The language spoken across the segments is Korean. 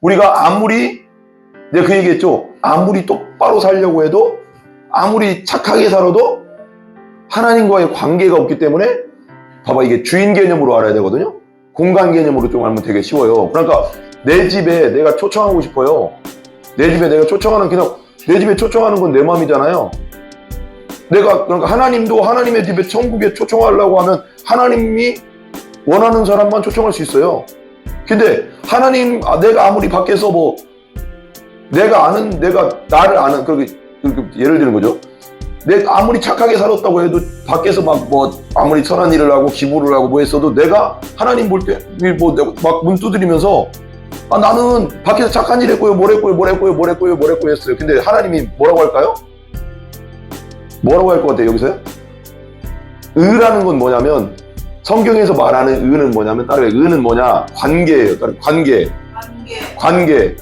우리가 아무리, 내가 그 얘기했죠. 아무리 똑바로 살려고 해도, 아무리 착하게 살아도 하나님과의 관계가 없기 때문에, 봐봐, 이게 주인 개념으로 알아야 되거든요. 공간 개념으로 좀 알면 되게 쉬워요. 그러니까 내 집에 내가 초청하고 싶어요. 내 집에 내가 초청하는, 그냥 내 집에 초청하는 건 내 마음이잖아요. 내가, 그러니까 하나님도 하나님의 집에 천국에 초청하려고 하면 하나님이 원하는 사람만 초청할 수 있어요. 근데 하나님, 내가 아무리 밖에서 뭐, 나를 아는, 예를 드는 거죠. 내가 아무리 착하게 살았다고 해도 밖에서 아무리 선한 일을 하고 기부를 하고 뭐 했어도 내가 하나님 볼 때, 막 문 두드리면서 나는 밖에서 착한 일 했고요, 뭘 했고요 했어요. 근데 하나님이 뭐라고 할까요? 뭐라고 할 것 같아요, 여기서요? 의라는 건 뭐냐면, 성경에서 말하는 의는 뭐냐면, 의는 뭐냐? 관계예요. 관계.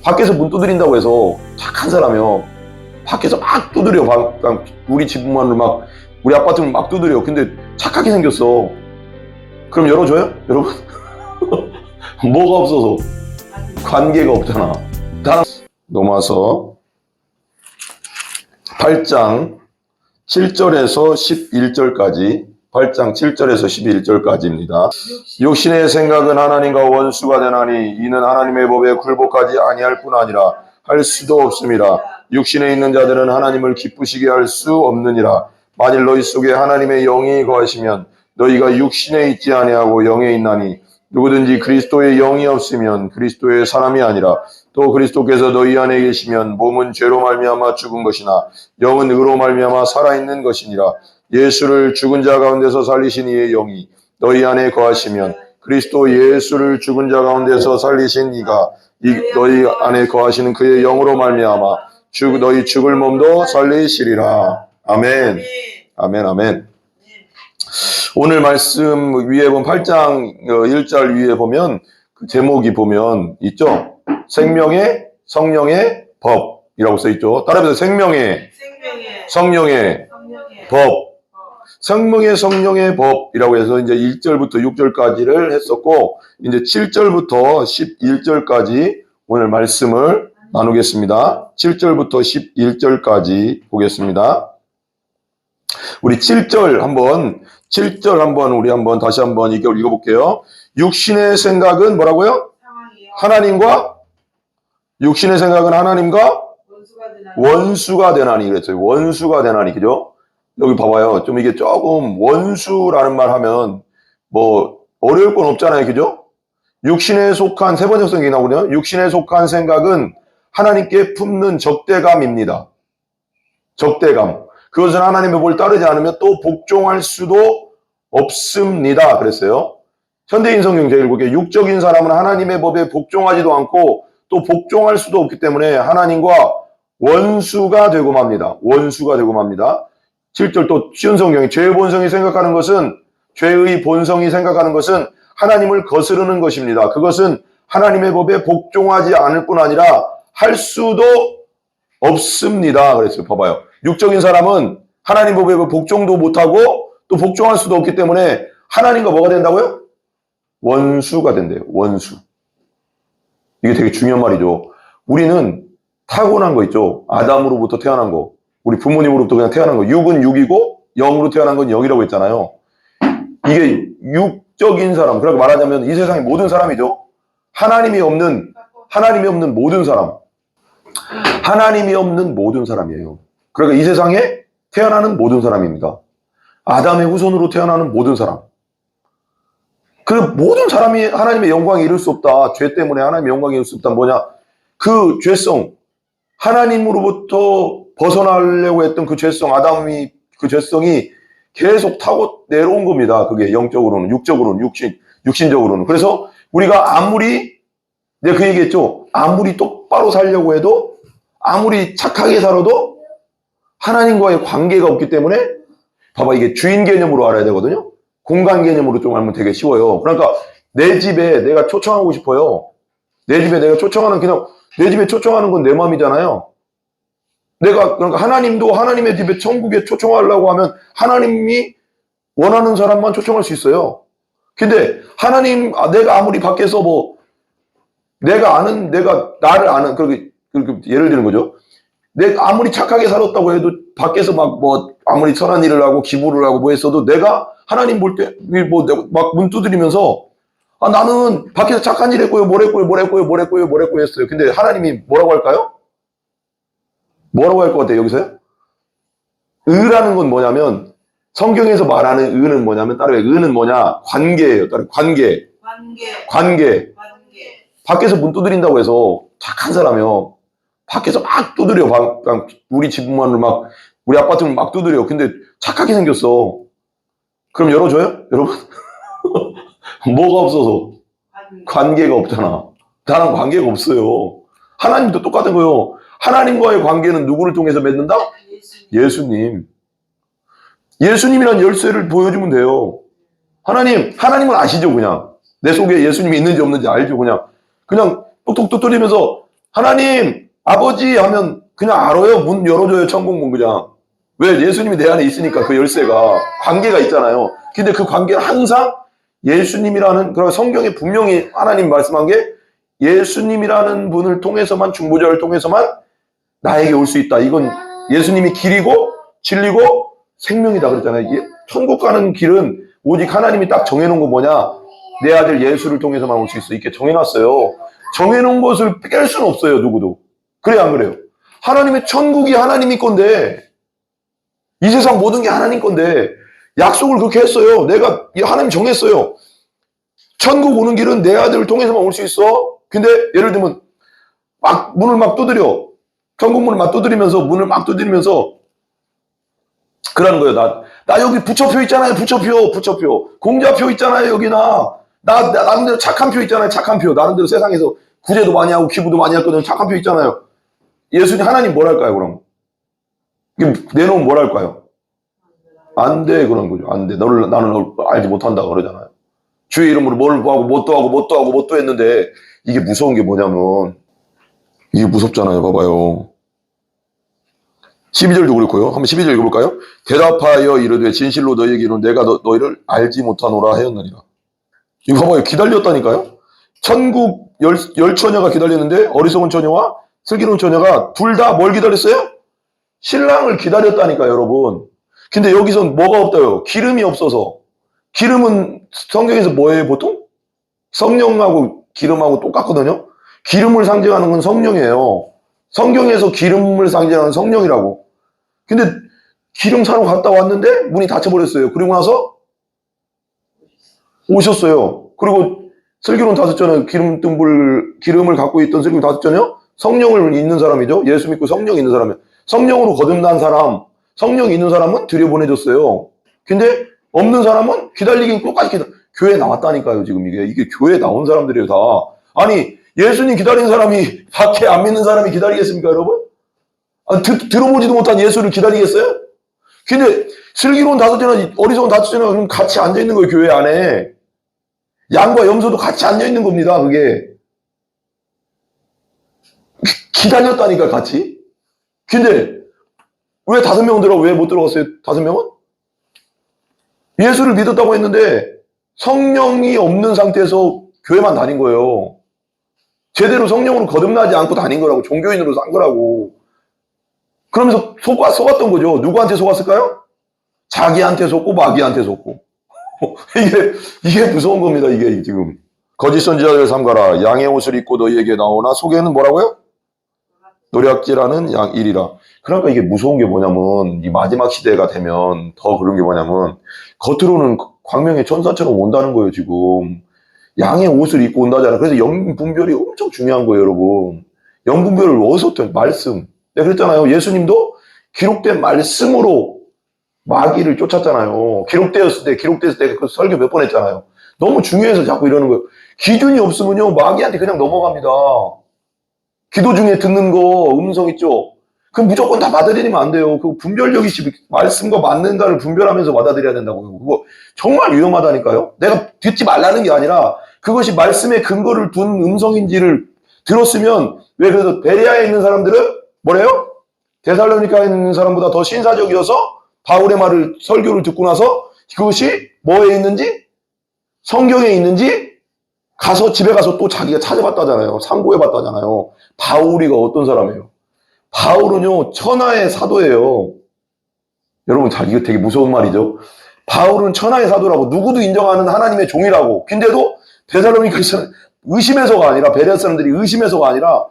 밖에서 문 두드린다고 해서 착한 사람이요. 밖에서 막 두드려. 우리 집문을 우리 아파트를 막 두드려. 근데 착하게 생겼어. 그럼 열어줘요? 여러분? 뭐가 없어서? 관계가 없잖아. 넘어와서 8장 7절에서 11절까지 8장 7절에서 11절까지입니다. 육신의 생각은 하나님과 원수가 되나니 이는 하나님의 법에 굴복하지 아니할 뿐 아니라 할 수도 없음이라. 육신에 있는 자들은 하나님을 기쁘시게 할 수 없느니라. 만일 너희 속에 하나님의 영이 거하시면 너희가 육신에 있지 아니하고 영에 있나니 누구든지 그리스도의 영이 없으면 그리스도의 사람이 아니라. 또 그리스도께서 너희 안에 계시면 몸은 죄로 말미암아 죽은 것이나 영은 의로 말미암아 살아있는 것이니라. 예수를 죽은 자 가운데서 살리신 이의 영이 너희 안에 거하시면 그리스도 예수를 죽은 자 가운데서 살리신 이가 너희 안에 거하시는 그의 영으로 말미암아 너희 죽을 몸도 살리시리라. 아멘. 아멘. 아멘. 오늘 말씀 위에 보면 8장 1절 위에 보면 그 제목이 보면 있죠. 생명의 성령의 법이라고 써 있죠. 따라해보세요. 생명의 성령의 법. 생명의 성령의 법이라고 해서 이제 1절부터 6절까지를 했었고, 이제 7절부터 11절까지 오늘 말씀을 나누겠습니다. 7절부터 11절까지 보겠습니다. 우리 7절 한번 우리 다시 한번 읽어볼게요. 육신의 생각은 뭐라고요? 하나님과 육신의 생각은 하나님과 원수가 되나니 그랬어요. 원수가 되나니, 그죠? 여기 봐봐요. 좀 이게 조금 원수라는 말 하면 뭐 어려울 건 없잖아요. 그죠? 육신에 속한, 세 번째 성경이 나오거든요. 육신에 속한 생각은 하나님께 품는 적대감입니다. 적대감. 그것은 하나님의 법을 따르지 않으면 또 복종할 수도 없습니다. 그랬어요. 현대인 성경 제가 읽을게요. 육적인 사람은 하나님의 법에 복종하지도 않고 또 복종할 수도 없기 때문에 하나님과 원수가 되고 맙니다. 원수가 되고 맙니다. 7절 또 쉬운 성경이 죄의 본성이 생각하는 것은 하나님을 거스르는 것입니다. 그것은 하나님의 법에 복종하지 않을 뿐 아니라 할 수도 없습니다. 그랬어요. 봐봐요. 육적인 사람은 하나님 법에 복종도 못하고 또 복종할 수도 없기 때문에 하나님과 뭐가 된다고요? 원수가 된대요. 원수. 이게 되게 중요한 말이죠. 우리는 타고난 거 있죠. 아담으로부터 태어난 거. 우리 부모님으로부터 그냥 태어난 거. 육은 육이고 영으로 태어난 건 영이라고 했잖아요. 이게 육적인 사람. 그렇게 말하자면 이 세상의 모든 사람이죠. 하나님이 없는 모든 사람. 하나님이 없는 모든 사람이에요. 그러니까 이 세상에 태어나는 모든 사람입니다. 아담의 후손으로 태어나는 모든 사람. 그 모든 사람이 하나님의 영광에 이룰 수 없다. 죄 때문에 하나님의 영광에 이룰 수 없다. 뭐냐? 그 죄성, 하나님으로부터 벗어나려고 했던 그 죄성, 아담이 그 죄성이 계속 타고 내려온 겁니다. 그게 영적으로는, 육적으로는, 육신적으로는. 그래서 우리가 내가 그 얘기했죠. 아무리 똑바로 살려고 해도, 아무리 착하게 살아도 하나님과의 관계가 없기 때문에, 봐봐, 이게 주인 개념으로 알아야 되거든요. 공간 개념으로 좀 알면 되게 쉬워요. 그러니까 내 집에 내가 초청하고 싶어요. 내 집에 내가 초청하는, 내 집에 초청하는 건 내 마음이잖아요. 그러니까 하나님도 하나님의 집에 천국에 초청하려고 하면 하나님이 원하는 사람만 초청할 수 있어요. 근데 내가 아무리 밖에서 나를 아는, 예를 드는 거죠. 내가 아무리 착하게 살았다고 해도 밖에서 아무리 선한 일을 하고 기부를 하고 뭐 했어도 내가 하나님 볼 때, 막 문 두드리면서 나는 밖에서 착한 일 했고요, 뭐랬고요 했어요. 근데 하나님이 뭐라고 할까요? 뭐라고 할 것 같아요, 여기서요? 의라는 건 뭐냐면, 성경에서 말하는 의는 뭐냐면, 의는 뭐냐? 관계예요. 관계. 밖에서 문 두드린다고 해서 착한 사람이요. 밖에서 막 두드려. 우리 집문을 우리 아파트를 막 두드려. 근데 착하게 생겼어. 그럼 열어줘요? 여러분? 뭐가 없어서? 관계가 없잖아. 나랑 관계가 없어요. 하나님도 똑같은 거요. 하나님과의 관계는 누구를 통해서 맺는다? 예수님. 예수님이란 열쇠를 보여주면 돼요. 하나님은 아시죠, 그냥. 내 속에 예수님이 있는지 없는지 알죠, 그냥. 그냥 톡톡 두드리면서 하나님, 아버지 하면 그냥 알아요. 문 열어줘요, 천국문 그냥. 왜? 예수님이 내 안에 있으니까 그 열쇠가 관계가 있잖아요. 근데 그 관계는 항상 예수님이라는, 그런 성경에 분명히 하나님 말씀한 게 예수님이라는 분을 통해서만, 중보자를 통해서만 나에게 올 수 있다. 이건 예수님이 길이고 진리고 생명이다 그랬잖아요. 천국 가는 길은 오직 하나님이 딱 정해놓은 거 뭐냐? 내 아들 예수를 통해서만 올 수 있어. 이렇게 정해놨어요. 정해놓은 것을 깰 수는 없어요, 누구도. 그래요, 안 그래요? 하나님의 천국이 하나님이 건데, 이 세상 모든 게 하나님 건데, 약속을 그렇게 했어요. 하나님 정했어요. 천국 오는 길은 내 아들을 통해서만 올 수 있어. 근데 예를 들면 문을 막 두드려. 천국 문을 막 두드리면서 그러는 거예요. 나 여기 부처표 있잖아요. 부처표. 공자표 있잖아요. 여기 나 나름대로 착한 표 있잖아요. 착한 표. 나름대로 세상에서 구제도 많이 하고 기부도 많이 했거든요. 착한 표 있잖아요. 예수님 하나님 뭘 할까요, 그럼? 내놓으면 뭘 할까요? 안 돼, 그런 거죠. 안 돼. 나는 널 알지 못한다 그러잖아요. 주의 이름으로 뭣도 했는데, 이게 무서운 게 뭐냐면, 이게 무섭잖아요. 봐봐요. 12절도 그렇고요. 한번 12절 읽어볼까요? 대답하여 이르되 진실로 너희에게 이르노니 내가 너희를 알지 못하노라 하였느니라. 이거 봐봐요. 기다렸다니까요. 천국 열 처녀가 기다렸는데 어리석은 처녀와 슬기로운 처녀가 둘 다 뭘 기다렸어요? 신랑을 기다렸다니까, 여러분. 근데 여기선 뭐가 없다요? 기름이 없어서. 기름은 성경에서 뭐예요, 보통? 성령하고 기름하고 똑같거든요. 기름을 상징하는 건 성령이에요. 성경에서 기름을 상징하는 성령이라고. 근데 기름 사러 갔다 왔는데 문이 닫혀버렸어요. 그리고 나서 오셨어요. 그리고 슬기로운 다섯 처녀, 기름을 갖고 있던 슬기로운 다섯 처녀, 성령을 있는 사람이죠. 예수 믿고 성령 있는 사람이에요. 성령으로 거듭난 사람, 성령 있는 사람은 들여보내줬어요. 근데 없는 사람은 기다리긴 끝까지 교회에 나왔다니까요. 지금 이게 교회에 나온 사람들이에요, 다. 아니, 예수님 기다린 사람이 밖에 안 믿는 사람이 기다리겠습니까, 여러분? 들어보지도 못한 예수를 기다리겠어요? 근데 슬기로운 다섯 처녀, 어리석은 다섯 처녀가 그럼 같이 앉아있는 거예요, 교회 안에. 양과 염소도 같이 앉아있는 겁니다, 그게. 기다렸다니까, 같이. 근데 왜 5명은 왜 못 들어갔어요, 5명은? 예수를 믿었다고 했는데 성령이 없는 상태에서 교회만 다닌 거예요. 제대로 성령으로 거듭나지 않고 다닌 거라고. 종교인으로 산 거라고. 그러면서 속았던 거죠. 누구한테 속았을까요? 자기한테 속고 마귀한테 속고. 이게 무서운 겁니다. 이게 지금. 거짓 선지자를 삼가라. 양의 옷을 입고 너희에게 나오나 속에는 뭐라고요? 노략질하는 양이리라. 그러니까 이게 무서운 게 뭐냐면, 이 마지막 시대가 되면 더 그런 게 뭐냐면, 겉으로는 광명의 천사처럼 온다는 거예요, 지금. 양의 옷을 입고 온다잖아. 그래서 영분별이 엄청 중요한 거예요, 여러분. 영분별을 어디서 말씀. 내가 그랬잖아요. 예수님도 기록된 말씀으로 마귀를 쫓았잖아요. 기록됐을 때 그 설교 몇 번 했잖아요. 너무 중요해서 자꾸 이러는 거예요. 기준이 없으면요, 마귀한테 그냥 넘어갑니다. 기도 중에 듣는 거, 음성 있죠? 그럼 무조건 다 받아들이면 안 돼요. 그 분별력이 말씀과 맞는가를 분별하면서 받아들여야 된다고요. 그거 정말 위험하다니까요. 내가 듣지 말라는 게 아니라 그것이 말씀에 근거를 둔 음성인지를 들었으면, 왜 그래서 베레아에 있는 사람들은 뭐래요? 데살로니카에 있는 사람보다 더 신사적이어서 바울의 말을, 설교를 듣고 나서 그것이 뭐에 있는지, 성경에 있는지 가서 집에 가서 또 자기가 찾아봤다잖아요. 상고해봤다잖아요. 바울이가 어떤 사람이에요? 바울은요 천하의 사도예요. 여러분 잘 이거 되게 무서운 말이죠. 바울은 천하의 사도라고 누구도 인정하는 하나님의 종이라고. 근데도 데살로니가에서는 의심해서가 아니라 베레아 사람들이 의심해서가 아니라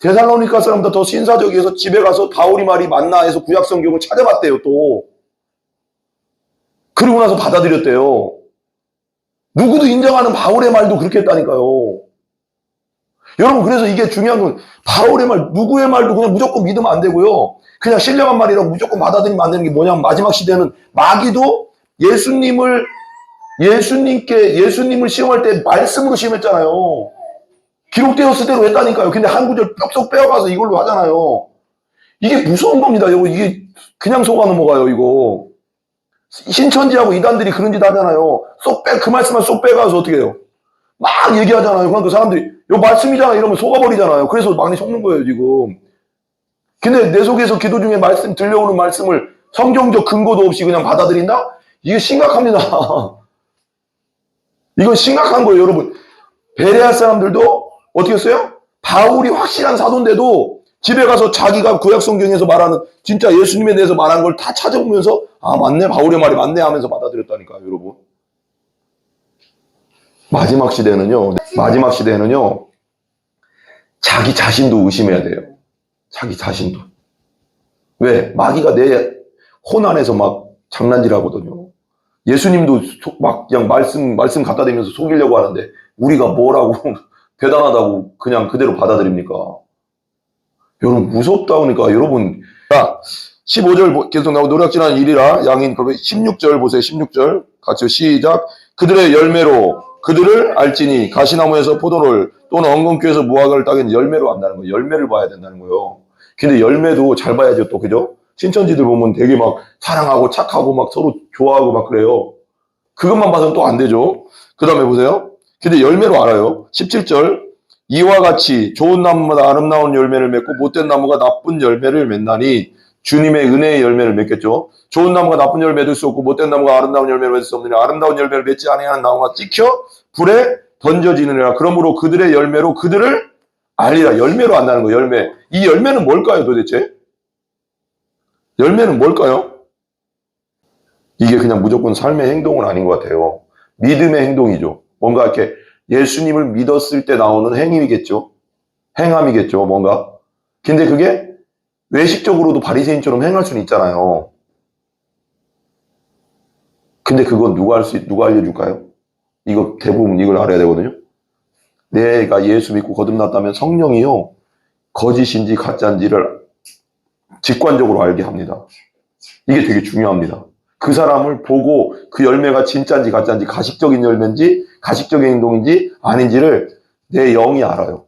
데살로니가 사람보다 더 신사적이어서 집에 가서 바울이 말이 맞나 해서 구약 성경을 찾아봤대요 또. 그리고 나서 받아들였대요. 누구도 인정하는 바울의 말도 그렇게 했다니까요. 여러분 그래서 이게 중요한 건 바울의 말 누구의 말도 그냥 무조건 믿으면 안 되고요. 그냥 신령한 말이라고 무조건 받아들이면 안 되는 게 뭐냐면 마지막 시대는 마귀도 예수님을 시험할 때 말씀으로 시험했잖아요. 기록되었을 대로 했다니까요. 근데 한 구절 쏙 빼어가서 이걸로 하잖아요. 이게 무서운 겁니다. 이게 그냥 속아 넘어가요. 이거 신천지하고 이단들이 그런 짓 하잖아요. 그 말씀만 쏙 빼가서 어떻게 해요? 막 얘기하잖아요. 그러니까 사람들이 요 말씀이잖아 이러면 속아버리잖아요. 그래서 많이 속는 거예요 지금. 근데 내 속에서 기도 중에 말씀 들려오는 말씀을 성경적 근거도 없이 그냥 받아들인다? 이게 심각합니다. 이건 심각한 거예요 여러분. 베레아 사람들도 어떻게 했어요? 바울이 확실한 사도인데도 집에 가서 자기가 구약 성경에서 말하는 진짜 예수님에 대해서 말한 걸 다 찾아보면서 아 맞네 바울의 말이 맞네 하면서 받아들였다니까요 여러분. 마지막 시대는요 자기 자신도 의심해야 돼요. 자기 자신도. 왜? 마귀가 내 혼 안에서 막 장난질하거든요. 예수님도 막 그냥 말씀 갖다 대면서 속이려고 하는데 우리가 뭐라고 대단하다고 그냥 그대로 받아들입니까? 여러분 무섭다니까 여러분. 자 15절 계속 나오고 노략질하는 일이라 양인 16절 보세요. 16절 같이 시작. 그들의 열매로 그들을 알지니 가시나무에서 포도를 또는 엉겅퀴에서 무화과를 따긴 열매로 안다는 거예요. 열매를 봐야 된다는 거예요. 근데 열매도 잘 봐야죠 또 그죠? 신천지들 보면 되게 막 사랑하고 착하고 막 서로 좋아하고 막 그래요. 그것만 봐서는 또 안 되죠. 그 다음에 보세요. 근데 열매로 알아요. 17절 이와 같이 좋은 나무마다 아름다운 열매를 맺고 못된 나무가 나쁜 열매를 맺나니 주님의 은혜의 열매를 맺겠죠. 좋은 나무가 나쁜 열매를 맺을 수 없고 못된 나무가 아름다운 열매를 맺을 수 없느니 아름다운 열매를 맺지 아니하는 나무가 찍혀 불에 던져지느니라. 그러므로 그들의 열매로 그들을 알리라. 열매로 안다는 거예요. 열매. 이 열매는 뭘까요 도대체? 열매는 뭘까요? 이게 그냥 무조건 삶의 행동은 아닌 것 같아요. 믿음의 행동이죠. 뭔가 이렇게 예수님을 믿었을 때 나오는 행위겠죠. 행함이겠죠. 뭔가. 근데 그게 외식적으로도 바리새인처럼 행할 수는 있잖아요. 근데 그건 누가 알려줄까요? 이거 대부분 이걸 알아야 되거든요. 내가 예수 믿고 거듭났다면 성령이요. 거짓인지 가짜인지를 직관적으로 알게 합니다. 이게 되게 중요합니다. 그 사람을 보고 그 열매가 진짜인지 가짜인지 가식적인 열매인지 가식적인 행동인지 아닌지를 내 영이 알아요.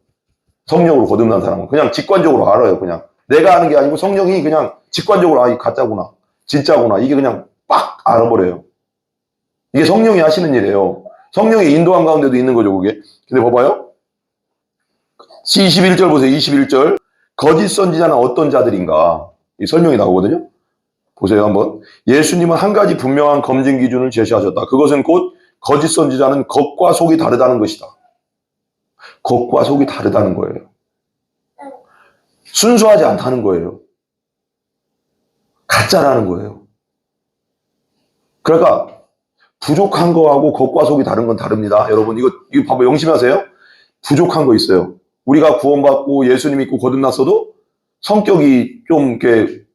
성령으로 거듭난 사람은 그냥 직관적으로 알아요. 그냥 내가 아는 게 아니고 성령이 그냥 직관적으로 아, 이 가짜구나 진짜구나 이게 그냥 빡 알아버려요. 이게 성령이 하시는 일이에요. 성령의 인도한 가운데도 있는 거죠 그게. 근데 봐봐요. 21절 보세요. 21절 거짓 선지자는 어떤 자들인가 이 설명이 나오거든요. 보세요 한번. 예수님은 한 가지 분명한 검증 기준을 제시하셨다. 그것은 곧 거짓 선지자는 겉과 속이 다르다는 것이다. 겉과 속이 다르다는 거예요. 순수하지 않다는 거예요. 가짜라는 거예요. 그러니까 부족한 거하고 겉과 속이 다른 건 다릅니다. 여러분 이거 봐봐 명심하세요. 부족한 거 있어요. 우리가 구원받고 예수님 믿고 거듭났어도 성격이 좀 이렇게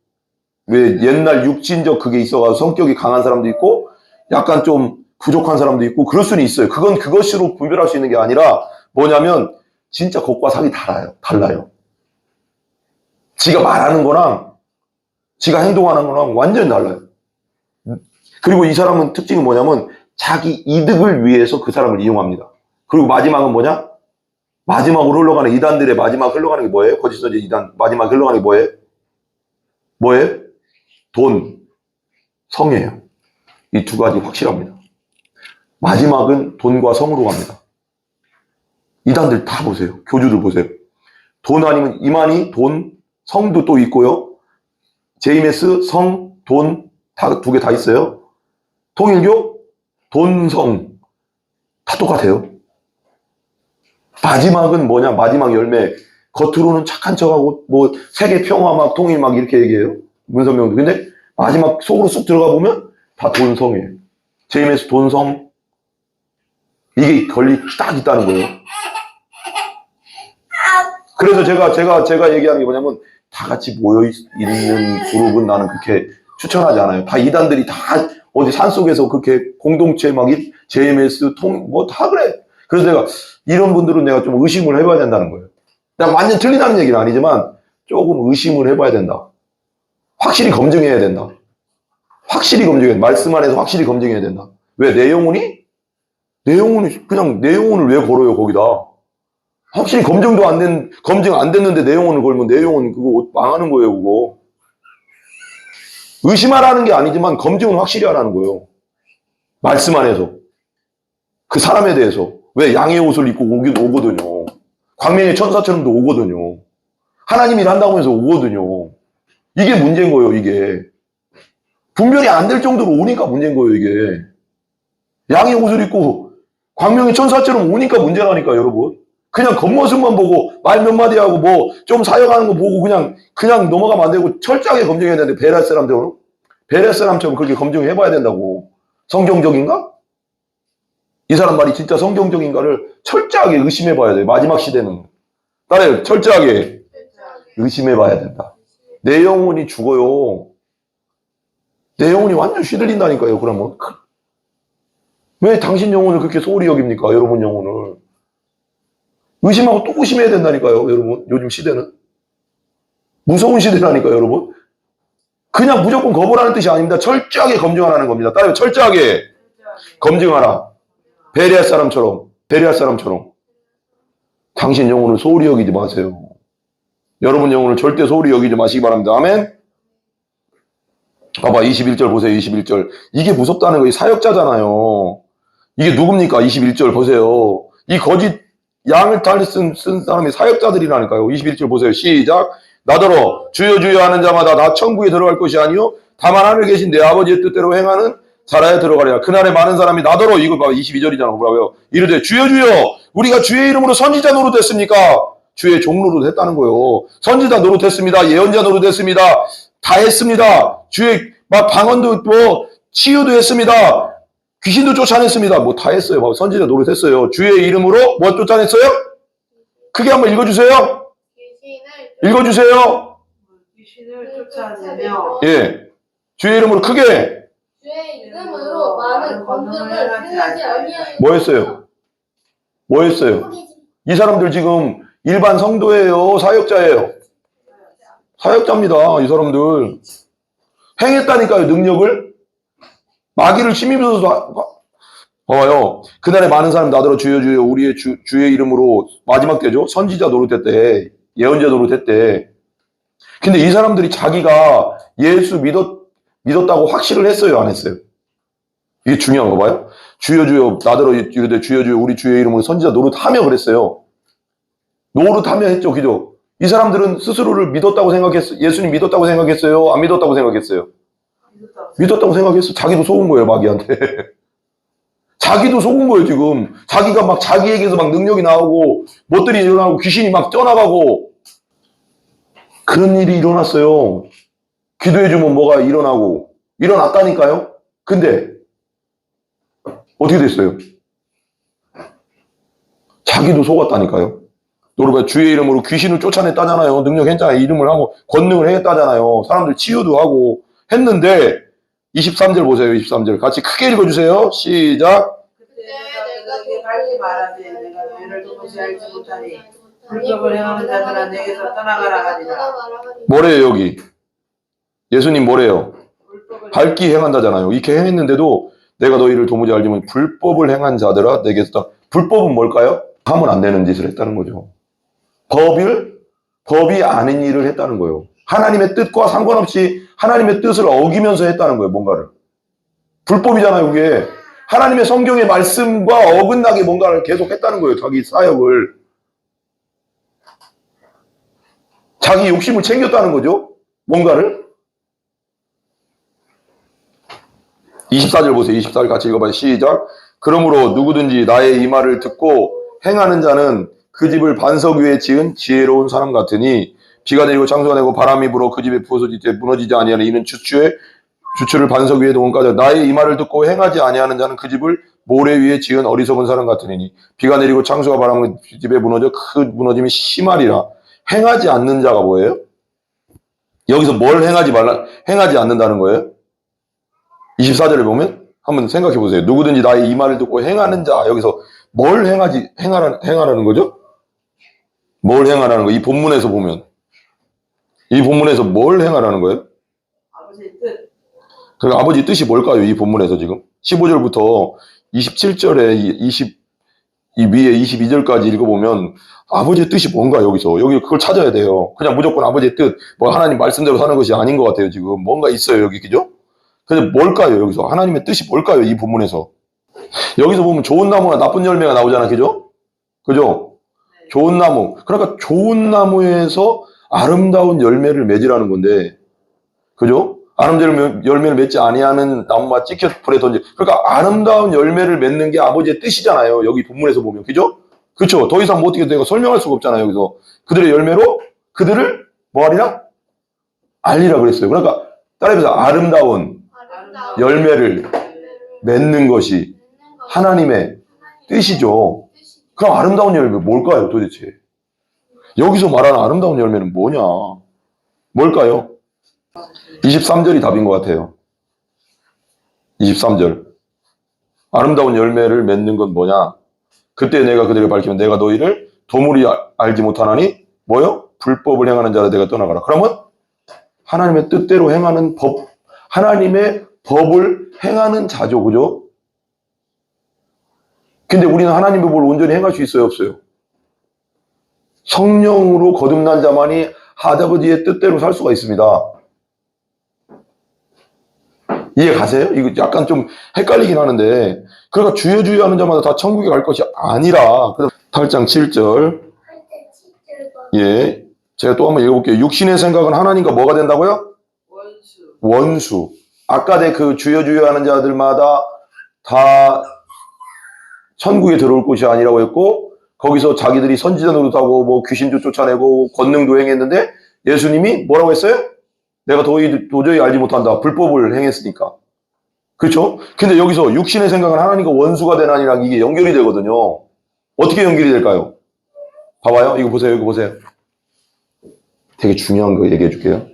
왜 옛날 육신적 그게 있어가지고 성격이 강한 사람도 있고 약간 좀 부족한 사람도 있고 그럴 수는 있어요. 그건 그것으로 분별할 수 있는 게 아니라 뭐냐면 진짜 겉과 살이 달라요. 지가 말하는 거랑 지가 행동하는 거랑 완전히 달라요. 그리고 이 사람은 특징이 뭐냐면 자기 이득을 위해서 그 사람을 이용합니다. 그리고 마지막은 뭐냐? 마지막으로 흘러가는 이단들의 마지막 흘러가는 게 뭐예요? 거짓 선지 이단 마지막 흘러가는 게 뭐예요? 뭐예요? 돈, 성이에요. 이 두 가지 확실합니다. 마지막은 돈과 성으로 갑니다. 이단들 다 보세요. 교주들 보세요. 돈 아니면 이만희, 돈, 성도 또 있고요. JMS, 성, 돈, 두 개 다 있어요. 통일교, 돈, 성. 다 똑같아요. 마지막은 뭐냐? 마지막 열매. 겉으로는 착한 척하고 뭐 세계 평화 막 통일 막 이렇게 얘기해요. 문선명도. 근데 마지막 속으로 쑥 들어가 보면 다 돈성이에요. JMS 돈성. 이게 권리 딱 있다는 거예요. 그래서 제가 얘기하는 게 뭐냐면 다 같이 모여 있는 그룹은 나는 그렇게 추천하지 않아요. 다 이단들이 다 어디 산속에서 그렇게 공동체 막 JMS 뭐 다 그래. 그래서 내가 이런 분들은 내가 좀 의심을 해봐야 된다는 거예요. 그냥 완전 틀리다는 얘기는 아니지만 조금 의심을 해봐야 된다. 확실히 검증해야 된다. 확실히 검증해야 된다. 말씀 안에서 확실히 검증해야 된다. 왜? 내 영혼이 그냥 내 영혼을 왜 걸어요 거기다. 확실히 검증 안 됐는데 내 영혼을 걸면 내 영혼 그거 망하는 거예요 그거. 의심하라는 게 아니지만 검증은 확실히 하라는 거예요. 말씀 안에서. 그 사람에 대해서. 왜? 양의 옷을 입고 오거든요. 광명의 천사처럼도 오거든요. 하나님이 한다고 해서 오거든요. 이게 문제인 거예요, 이게. 분별이 안 될 정도로 오니까 문제인 거예요, 이게. 양의 옷을 입고 광명의 천사처럼 오니까 문제라니까, 여러분. 그냥 겉모습만 보고 말 몇 마디 하고 뭐 좀 사역하는 거 보고 그냥 넘어가면 안 되고 철저하게 검증해야 되는데 베레 사람처럼 그렇게 검증을 해봐야 된다고. 성경적인가? 이 사람 말이 진짜 성경적인가를 철저하게 의심해봐야 돼요. 마지막 시대는. 따라요. 철저하게 의심해봐야 된다. 내 영혼이 죽어요. 내 영혼이 완전 휘둘린다니까요. 그러면 왜 당신 영혼을 그렇게 소홀히 여깁니까? 여러분 영혼을. 의심하고 또 의심해야 된다니까요. 여러분. 요즘 시대는. 무서운 시대라니까요. 여러분. 그냥 무조건 거부하는 뜻이 아닙니다. 철저하게 검증하라는 겁니다. 따라요. 철저하게 검증하라. 베레아 사람처럼. 당신 영혼을 소홀히 여기지 마세요. 여러분 영혼을 절대 소홀히 여기지 마시기 바랍니다. 아멘. 봐봐 21절 보세요. 21절. 이게 무섭다는 거예요. 사역자잖아요. 이게 누굽니까? 21절 보세요. 이 거짓 양을 달리 쓴 사람이 사역자들이라니까요. 21절 보세요. 시작. 나더러 주여 주여 하는 자마다 다 천국에 들어갈 것이 아니요 다만 하늘에 계신 내 아버지의 뜻대로 행하는 자라에 들어가리라. 그날에 많은 사람이 나더러 이거 봐 22절이잖아. 뭐라고요? 이르되 주여 주여 우리가 주의 이름으로 선지자 노릇했습니까? 주의 종 노릇했다는 거예요. 선지자 노릇했습니다. 예언자 노릇했습니다. 다 했습니다. 주의 막 방언도 뭐 치유도 했습니다. 귀신도 쫓아냈습니다. 뭐 다 했어요. 선지자 노릇했어요. 주의 이름으로 뭐 쫓아냈어요? 크게 한번 읽어주세요. 읽어주세요. 귀신을 쫓아내며 예, 주의 이름으로 크게 주의 이름으로 많은 권능을 행하지 아니하였다. 뭐 했어요? 이 사람들 지금 일반 성도예요? 사역자예요? 사역자입니다. 이 사람들 행했다니까요. 능력을 마귀를 침입해서 봐요. 그날에 많은 사람 나더러 주여 주여 우리의 주의 이름으로 마지막 때죠. 선지자 노릇했대. 예언자 노릇했대. 근데 이 사람들이 자기가 예수 믿었다고 확실을 했어요? 안 했어요? 이게 중요한 거 봐요. 주여 주여 나더러 이르되 주여 주여 우리 주의 이름으로 선지자 노릇하며 그랬어요. 노릇하며 했죠. 그죠? 이 사람들은 스스로를 믿었다고 생각했어요. 예수님 믿었다고 생각했어요? 안 믿었다고 생각했어요? 믿었다고 생각했어. 자기도 속은 거예요. 마귀한테. 자기도 속은 거예요. 지금. 자기가 막 자기에게서 막 능력이 나오고 멋들이 일어나고 귀신이 막 떠나가고 그런 일이 일어났어요. 기도해주면 뭐가 일어났다니까요. 근데 어떻게 됐어요? 자기도 속았다니까요. 여러분 주의 이름으로 귀신을 쫓아냈다잖아요. 능력했잖아요. 이름을 하고 권능을 했다잖아요. 사람들 치유도 하고 했는데 23절 보세요. 23절 같이 크게 읽어주세요. 시작. 그때 내가 너에게 밝히 말하되 내가 너희를 도무지 알지 못하니 불법을 행하는 자들아 내게서 떠나가라 하리라. 뭐래요 여기? 예수님 뭐래요? 밝히 행한다잖아요. 이렇게 행했는데도 내가 너희를 도무지 알지 못하니 불법을 행한 자들아 내게서 떠나. 불법은 뭘까요? 하면 안 되는 짓을 했다는 거죠. 법이 아닌 일을 했다는 거예요. 하나님의 뜻과 상관없이 하나님의 뜻을 어기면서 했다는 거예요. 뭔가를. 불법이잖아요. 그게. 하나님의 성경의 말씀과 어긋나게 뭔가를 계속 했다는 거예요. 자기 사역을. 자기 욕심을 챙겼다는 거죠. 뭔가를. 24절 보세요. 24절 같이 읽어봐요. 시작. 그러므로 누구든지 나의 이 말을 듣고 행하는 자는 그 집을 반석 위에 지은 지혜로운 사람 같으니 비가 내리고 창수가 내고 바람이 불어 그 집에 부서지되 무너지지 아니하는 이는 주추를 반석 위에 놓은까지 나의 이 말을 듣고 행하지 아니하는 자는 그 집을 모래 위에 지은 어리석은 사람 같으니 비가 내리고 창수가 바람을 집에 무너져 그 무너짐이 심하리라. 행하지 않는 자가 뭐예요? 여기서 뭘 행하지 않는다는 거예요? 24절을 보면 한번 생각해 보세요. 누구든지 나의 이 말을 듣고 행하는 자. 여기서 뭘 행하라는 거죠? 뭘 행하라는 거? 이 본문에서 보면. 이 본문에서 뭘 행하라는 거예요? 아버지의 뜻. 그 아버지 뜻이 뭘까요? 이 본문에서 지금 15절부터 27절에 이 위에 22절까지 읽어보면 아버지의 뜻이 뭔가 여기 그걸 찾아야 돼요. 그냥 무조건 아버지의 뜻, 뭐 하나님 말씀대로 사는 것이 아닌 것 같아요. 지금 뭔가 있어요 여기, 그죠? 근데 뭘까요? 여기서 하나님의 뜻이 뭘까요? 이 본문에서 여기서 보면 좋은 나무나 나쁜 열매가 나오잖아, 그죠? 그죠? 좋은 나무. 그러니까 좋은 나무에서 아름다운 열매를 맺으라는 건데, 그죠? 아름다운 열매를 맺지 아니하는 나무만 찍혀 불에 던져. 그러니까 아름다운 열매를 맺는 게 아버지의 뜻이잖아요. 여기 본문에서 보면, 그죠? 그렇죠? 더 이상 뭐 어떻게 내가 설명할 수가 없잖아요. 여기서 그들의 열매로 그들을 뭐하리라? 알리라 그랬어요. 그러니까 따라해서 아름다운 열매를 맺는 것이 하나님의 뜻이죠. 그럼 아름다운 열매 뭘까요, 도대체? 여기서 말하는 아름다운 열매는 뭐냐? 뭘까요? 23절이 답인 것 같아요. 23절. 아름다운 열매를 맺는 건 뭐냐? 그때 내가 그들을 밝히면 내가 너희를 도무리 알지 못하나니 뭐요? 불법을 행하는 자라 내가 떠나가라. 그러면 하나님의 뜻대로 행하는 법, 하나님의 법을 행하는 자죠, 그죠? 근데 우리는 하나님의 법을 온전히 행할 수 있어요, 없어요? 성령으로 거듭난 자만이 아버지의 뜻대로 살 수가 있습니다. 이해 가세요? 이거 약간 좀 헷갈리긴 하는데, 그러니까 주여 하는 자마다 다 천국에 갈 것이 아니라, 8장 7절. 예. 제가 또 한번 읽어볼게요. 육신의 생각은 하나님과 뭐가 된다고요? 원수. 아까 그 주여 하는 자들마다 다 천국에 들어올 것이 아니라고 했고, 거기서 자기들이 선지자 노릇하고 뭐 귀신도 쫓아내고 권능도 행했는데 예수님이 뭐라고 했어요? 내가 도저히 알지 못한다. 불법을 행했으니까. 그렇죠? 근데 여기서 육신의 생각은 하나님과 원수가 되나니랑 이게 연결이 되거든요. 어떻게 연결이 될까요? 봐봐요. 이거 보세요. 이거 보세요. 되게 중요한 거 얘기해 줄게요.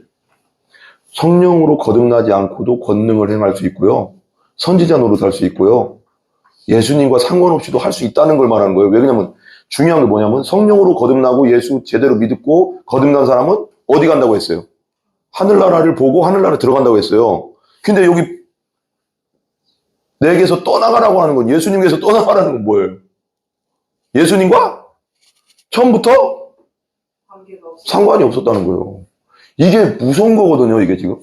성령으로 거듭나지 않고도 권능을 행할 수 있고요. 선지자 노릇할 수 있고요. 예수님과 상관없이도 할 수 있다는 걸 말하는 거예요. 왜냐면 중요한 게 뭐냐면 성령으로 거듭나고 예수 제대로 믿고 거듭난 사람은 어디 간다고 했어요? 하늘나라를 보고 하늘나라 들어간다고 했어요. 근데 여기 내게서 떠나가라고 하는 건, 예수님께서 떠나가라는 건 뭐예요? 예수님과 처음부터 상관이 없었다는 거예요. 이게 무서운 거거든요, 이게 지금.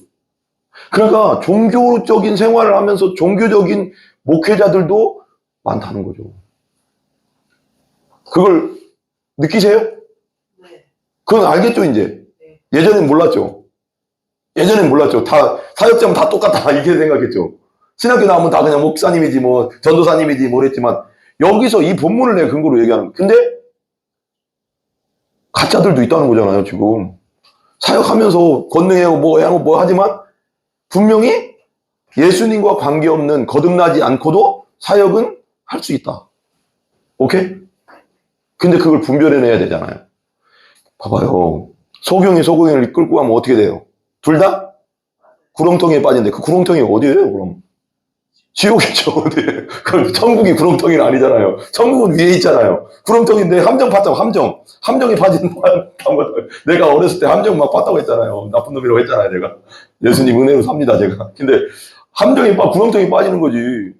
그러니까 종교적인 생활을 하면서 종교적인 목회자들도 많다는 거죠. 그걸 느끼세요? 네. 그건 알겠죠, 이제? 네. 예전엔 몰랐죠. 다, 사역자면 다 똑같다. 이렇게 생각했죠. 신학교 나오면 다 그냥 목사님이지, 뭐, 전도사님이지, 뭐랬지만, 여기서 이 본문을 내 근거로 얘기하는 거예요. 근데, 가짜들도 있다는 거잖아요, 지금. 사역하면서 권능하고 뭐 하지만, 분명히 예수님과 관계없는 거듭나지 않고도 사역은 할 수 있다. 오케이? 근데 그걸 분별해내야 되잖아요. 봐봐요. 소경이 끌고 가면 어떻게 돼요? 둘 다 구렁텅이에 빠진대. 그 구렁텅이 어디예요, 그럼? 지옥이죠, 어디? 그럼 천국이 구렁텅이는 아니잖아요. 천국은 위에 있잖아요. 구렁텅인데 함정 봤다고, 함정에 빠진 내가 어렸을 때 함정 막 봤다고 했잖아요. 나쁜 놈이라고 했잖아요, 제가. 예수님 은혜로 삽니다, 제가. 근데 구렁텅이 빠지는 거지.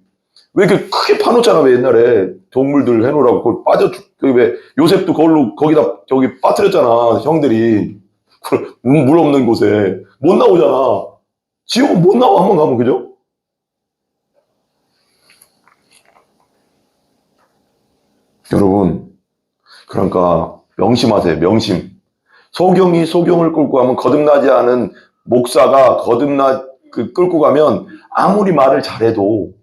왜 이렇게 크게 파놓잖아, 왜 옛날에. 동물들 해놓으라고. 그걸 왜 요셉도 거기다 빠뜨렸잖아, 형들이. 물 없는 곳에. 못 나오잖아. 지옥은 못 나와, 한번 가면, 그죠? 여러분, 그러니까 명심하세요, 명심. 소경을 끌고 가면, 거듭나지 않은 목사가 끌고 가면 아무리 말을 잘해도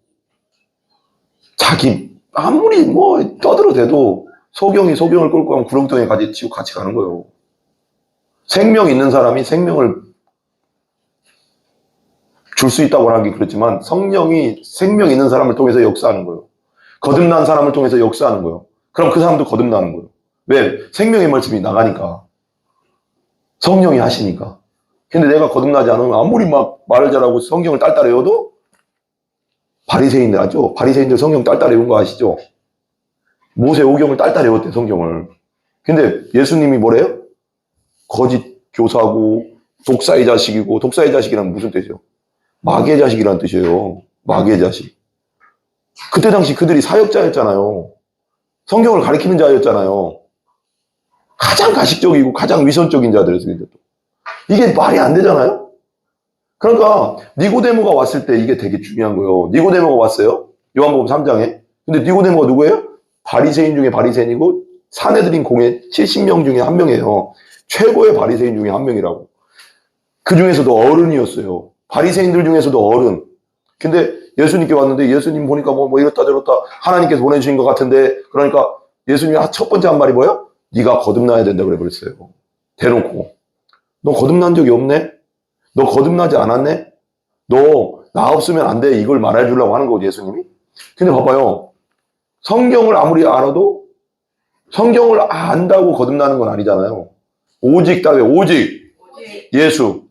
아무리 뭐 떠들어대도 소경이 소경을 끌고 가면 구렁텅이에 같이 가는 거예요. 생명 있는 사람이 생명을 줄 수 있다고 하는 게 그렇지만 성령이 생명 있는 사람을 통해서 역사하는 거예요. 거듭난 사람을 통해서 역사하는 거예요. 그럼 그 사람도 거듭나는 거예요. 왜? 생명의 말씀이 나가니까. 성령이 하시니까. 근데 내가 거듭나지 않으면 아무리 막 말을 잘하고 성경을 딸딸 외워도 바리새인들 아죠? 바리새인들 성경 딸딸 외운 거 아시죠? 모세 오경을 딸딸 외웠대, 성경을. 근데 예수님이 뭐래요? 거짓 교사고 독사의 자식이고, 독사의 자식이란 무슨 뜻이요? 마귀의 자식이라는 뜻이에요. 마귀의 자식. 그때 당시 그들이 사역자였잖아요. 성경을 가리키는 자였잖아요. 가장 가식적이고 가장 위선적인 자들이었어요. 이게 말이 안 되잖아요. 그러니까 니고데모가 왔을 때 이게 되게 중요한 거예요. 니고데모가 왔어요. 요한복음 3장에. 근데 니고데모가 누구예요? 바리새인 중에 바리새인이고 사내들인 공회 70명 중에 한 명이에요. 최고의 바리새인 중에 한 명이라고. 그 중에서도 어른이었어요. 바리새인들 중에서도 어른. 근데 예수님께 왔는데 예수님 보니까 뭐 이렇다 저렇다 하나님께서 보내주신 것 같은데, 그러니까 예수님이 첫 번째 한 말이 뭐예요? 네가 거듭나야 된다 그래 버렸어요. 대놓고. 너 거듭난 적이 없네? 너 거듭나지 않았네? 너 나 없으면 안 돼. 이걸 말해주려고 하는 거죠, 예수님이. 근데 봐봐요. 성경을 아무리 알아도 성경을 안다고 거듭나는 건 아니잖아요. 오직 오직 예수.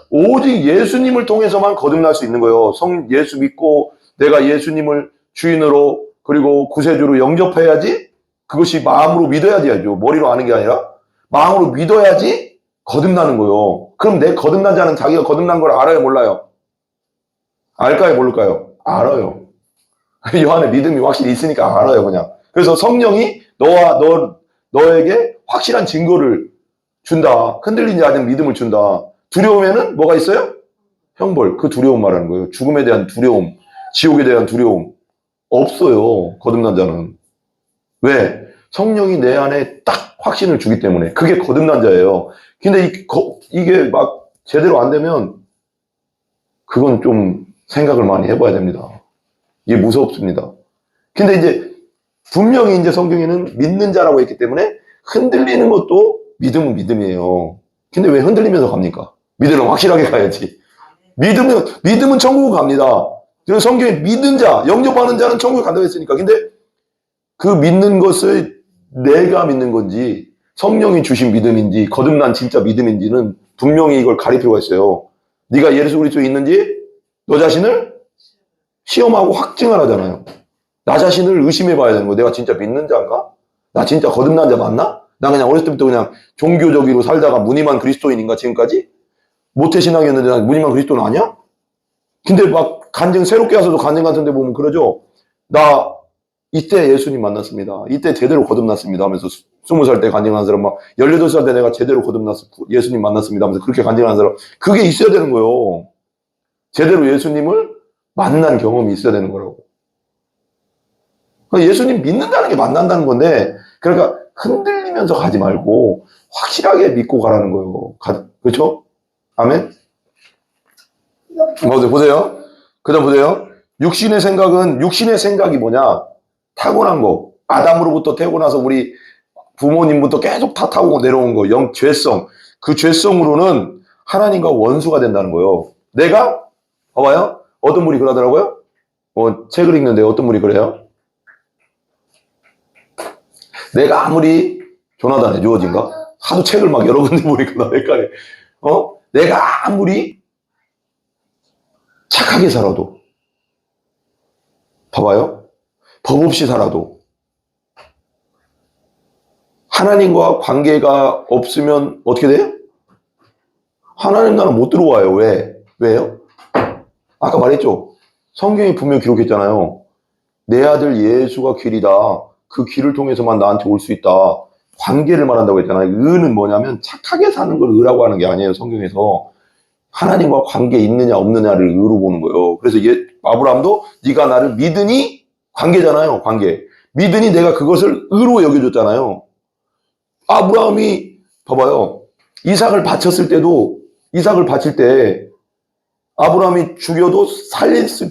오직 예수님을 통해서만 거듭날 수 있는 거예요. 예수 믿고 내가 예수님을 주인으로 그리고 구세주로 영접해야지, 그것이 마음으로 믿어야지 하죠. 머리로 아는 게 아니라 마음으로 믿어야지 거듭나는 거예요. 그럼 내 거듭난 자는 자기가 거듭난 걸 알아요, 몰라요? 알까요, 모를까요? 알아요. 이 안에 믿음이 확실히 있으니까 알아요, 그냥. 그래서 성령이 너에게 확실한 증거를 준다. 흔들리지 않은 믿음을 준다. 두려움에는 뭐가 있어요? 형벌. 그 두려움 말하는 거예요. 죽음에 대한 두려움, 지옥에 대한 두려움. 없어요, 거듭난 자는. 왜? 성령이 내 안에 딱 확신을 주기 때문에. 그게 거듭난 자예요. 근데 이게 막 제대로 안 되면 그건 좀 생각을 많이 해봐야 됩니다. 이게 무섭습니다. 근데 이제 분명히 이제 성경에는 믿는 자라고 했기 때문에 흔들리는 것도 믿음은 믿음이에요. 근데 왜 흔들리면서 갑니까? 믿으면 확실하게 가야지. 믿음은 천국을 갑니다. 그래서 성경에 믿는 자, 영접하는 자는 천국을 간다고 했으니까. 근데 그 믿는 것을 내가 믿는 건지 성령이 주신 믿음인지 거듭난 진짜 믿음인지는 분명히 이걸 가릴 필요가 있어요. 네가 예수 그리스도에 있는지 너 자신을 시험하고 확증하라잖아요. 나 자신을 의심해 봐야 되는 거예요. 내가 진짜 믿는 자인가? 나 진짜 거듭난 자 맞나? 나 그냥 어렸을 때부터 그냥 종교적으로 살다가 무늬만 그리스도인인가 지금까지? 모태신앙이었는데 난 무늬만 그리스도는 아니야? 근데 막 간증 새롭게 와서도 간증 같은 데 보면 그러죠. 나 이때 예수님 만났습니다. 이때 제대로 거듭났습니다 하면서 20살 때 간증하는 사람, 막 18살 때 내가 제대로 거듭났어. 예수님 만났습니다 하면서 그렇게 간증하는 사람. 그게 있어야 되는 거예요. 제대로 예수님을 만난 경험이 있어야 되는 거라고. 예수님 믿는다는 게 만난다는 건데, 그러니까 흔들리면서 가지 말고 확실하게 믿고 가라는 거예요. 그렇죠? 아멘? 보세요. 그 다음 보세요. 육신의 생각이 뭐냐? 타고난 거. 아담으로부터 태어나서 우리 부모님부터 계속 다 타고 내려온 거. 죄성. 그 죄성으로는 하나님과 원수가 된다는 거예요. 내가 봐봐요. 어떤 분이 그러더라고요? 책을 읽는데 어떤 분이 그래요? 내가 아무리 조나단 에드워즈인가? 하도 책을 막 여러 군데 보니까 나 헷갈려. 내가 아무리 착하게 살아도, 봐봐요. 법 없이 살아도 하나님과 관계가 없으면 어떻게 돼요? 하나님 나라 못 들어와요. 왜요? 아까 말했죠. 성경이 분명히 기록했잖아요. 내 아들 예수가 길이다. 그 길을 통해서만 나한테 올 수 있다. 관계를 말한다고 했잖아요. 의는 뭐냐면 착하게 사는 걸 의라고 하는 게 아니에요. 성경에서. 하나님과 관계 있느냐 없느냐를 의로 보는 거예요. 그래서 아브라함도 네가 나를 믿으니, 관계잖아요. 관계. 믿으니 내가 그것을 의로 여겨줬잖아요. 아브라함이 봐봐요. 이삭을 바칠 때 아브라함이 죽여도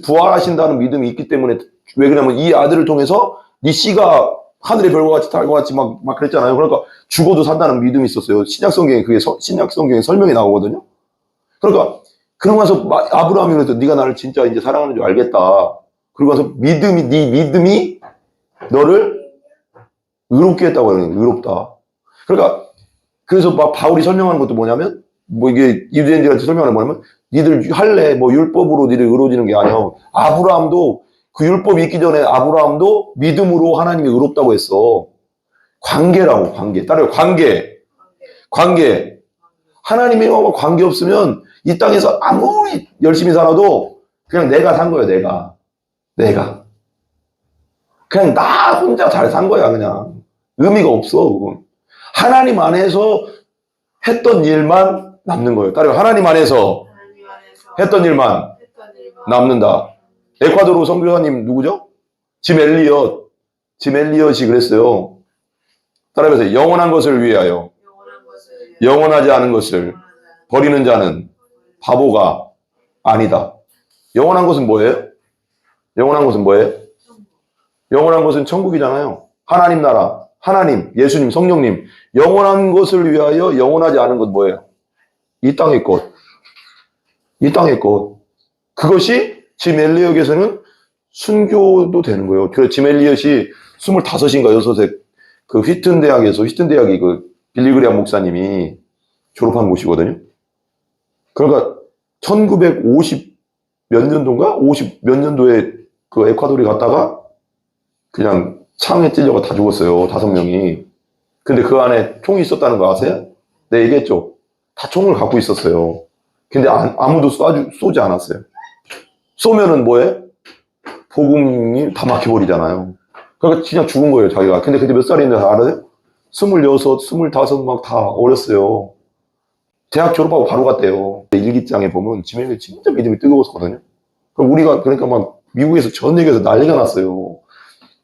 부활하신다는 믿음이 있기 때문에, 왜 그러냐면 이 아들을 통해서 네 씨가 하늘의 별과 같이 달과 같이 막 그랬잖아요. 그러니까 죽어도 산다는 믿음이 있었어요. 신약 성경에 그게 신약 성경에 설명이 나오거든요. 그러니까 그러고 나서 아브라함이 그래서 네가 나를 진짜 이제 사랑하는 줄 알겠다. 그러고 나서 네 믿음이 너를 의롭게 했다고 그러는 거예요. 의롭다. 그러니까 그래서 막 바울이 설명하는 것도 뭐냐면 뭐 이게 유대인들한테 설명하는 거 뭐냐면 니들 할래 뭐 율법으로 니들 의로워지는 게 아니야. 아브라함도 그 율법이 있기 전에 아브라함도 믿음으로 하나님이 의롭다고 했어. 관계라고 관계. 따라요 관계. 하나님이와 관계 없으면 이 땅에서 아무리 열심히 살아도 그냥 내가 산 거야 내가. 그냥 나 혼자 잘 산 거야 그냥. 의미가 없어 그건. 하나님 안에서 했던 일만 남는 거예요. 따라요 하나님 안에서 했던 일만 남는다. 에콰도르 선교사님 누구죠? 짐 엘리엇이 그랬어요. 따라해보세요. 영원한 것을 위하여 영원하지 않은 것을 버리는 자는 바보가 아니다. 영원한 것은 뭐예요? 영원한 것은 천국이잖아요. 하나님 나라, 하나님, 예수님, 성령님. 영원한 것을 위하여 영원하지 않은 것 뭐예요? 이 땅의 것. 그것이 짐 엘리엇에서는 순교도 되는 거예요. 그래서 짐 엘리엇이 25인가 6에 그 휘튼 대학이 그 빌리그리암 목사님이 졸업한 곳이거든요. 그러니까 1950 몇 년도인가? 50 몇 년도에 그 에콰도르에 갔다가 그냥 창에 찔려가 다 죽었어요. 5명이. 근데 그 안에 총이 있었다는 거 아세요? 네, 얘기했죠. 다 총을 갖고 있었어요. 근데 아무도 쏘지 않았어요. 쏘면은 뭐해? 복음이 다 막혀버리잖아요. 그러니까 그냥 죽은 거예요, 자기가. 근데 그때 몇 살인지 알아요? 26, 25 막 다 어렸어요. 대학 졸업하고 바로 갔대요. 일기장에 보면 지멜이 진짜 믿음이 뜨거웠거든요. 그럼 우리가 그러니까 막 미국에서 전 세계에서 난리가 났어요.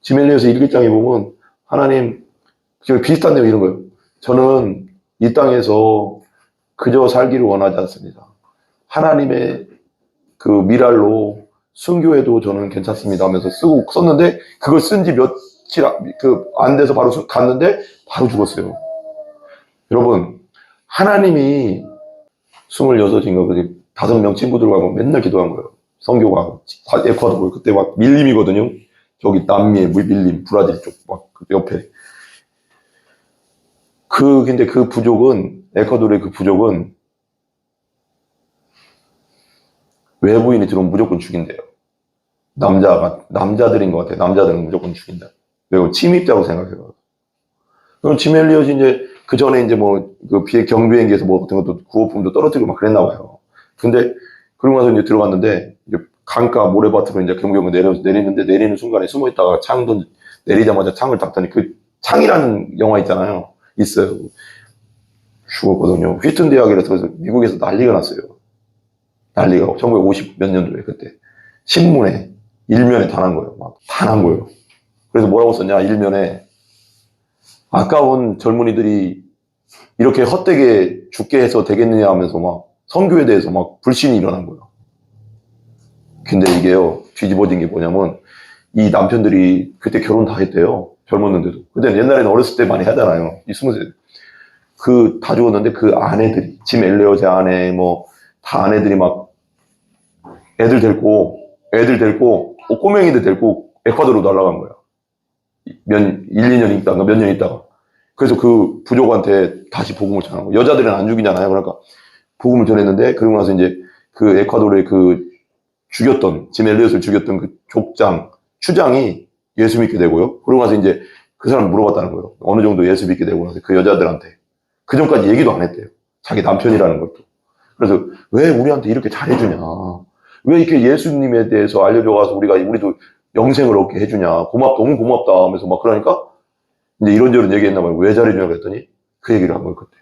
지멜리에서 일기장에 보면 하나님 비슷한 내용 이런 거예요. 저는 이 땅에서 그저 살기를 원하지 않습니다. 하나님의 그 미랄로 순교해도 저는 괜찮습니다 하면서 썼는데 그걸 쓴 지 며칠 안 돼서 바로 갔는데 바로 죽었어요. 여러분 하나님이 26인가 그 5명 친구들과 맨날 기도한 거예요. 선교가 에콰도르 그때 막 밀림이거든요. 저기 남미의 밀림 브라질 쪽 막 옆에 근데 그 부족은 에콰도르의 그 부족은 외부인이 들어오면 무조건 죽인대요. 남자들인 것 같아요. 남자들은 무조건 죽인다. 왜요? 침입자라고 생각해요. 그럼 짐 엘리엇이 이제 그 전에 이제 뭐 그 경비행기에서 뭐 같은 것도 구호품도 떨어뜨리고 막 그랬나 봐요. 근데 그러고 나서 이제 들어갔는데 이제 강가 모래밭으로 이제 경비용을 내리는데 내리는 순간에 숨어 있다가 내리자마자 창을 닦더니 그 창이라는 영화 있잖아요. 있어요. 죽었거든요. 휘튼 대학이라서 그래서 미국에서 난리가 났어요. 난리가 1950 몇 년도에 그때 신문에 일면에 다 난 거예요. 막 다 난 거예요. 그래서 뭐라고 썼냐 일면에 아까운 젊은이들이 이렇게 헛되게 죽게 해서 되겠느냐 하면서 막 선교에 대해서 막 불신이 일어난 거예요. 근데 이게요 뒤집어진 게 뭐냐면 이 남편들이 그때 결혼 다 했대요. 젊었는데도. 근데 옛날에는 어렸을 때 많이 하잖아요. 이 20세 다 죽었는데 그 아내들이 짐 엘리엇의 아내 뭐 다 아내들이 막 애들 데리고 꼬맹이들 데리고 에콰도르로 날아간 거야. 1, 2년 있다가 몇 년 있다가. 그래서 그 부족한테 다시 복음을 전한 거야. 여자들은 안 죽이잖아요. 그러니까 복음을 전했는데 그러고 나서 이제 그 에콰도르의 그 짐 엘리엇을 죽였던 그 추장이 예수 믿게 되고요. 그러고 나서 이제 그 사람 물어봤다는 거예요. 어느 정도 예수 믿게 되고 나서 그 여자들한테. 그 전까지 얘기도 안 했대요. 자기 남편이라는 것도. 그래서 왜 우리한테 이렇게 잘해주냐. 왜 이렇게 예수님에 대해서 알려줘가서 우리도 영생을 얻게 해주냐. 너무 고맙다 하면서 막 그러니까 이제 이런저런 얘기했나 봐요. 왜 잘해주냐고 했더니 그 얘기를 한 거예요, 그때.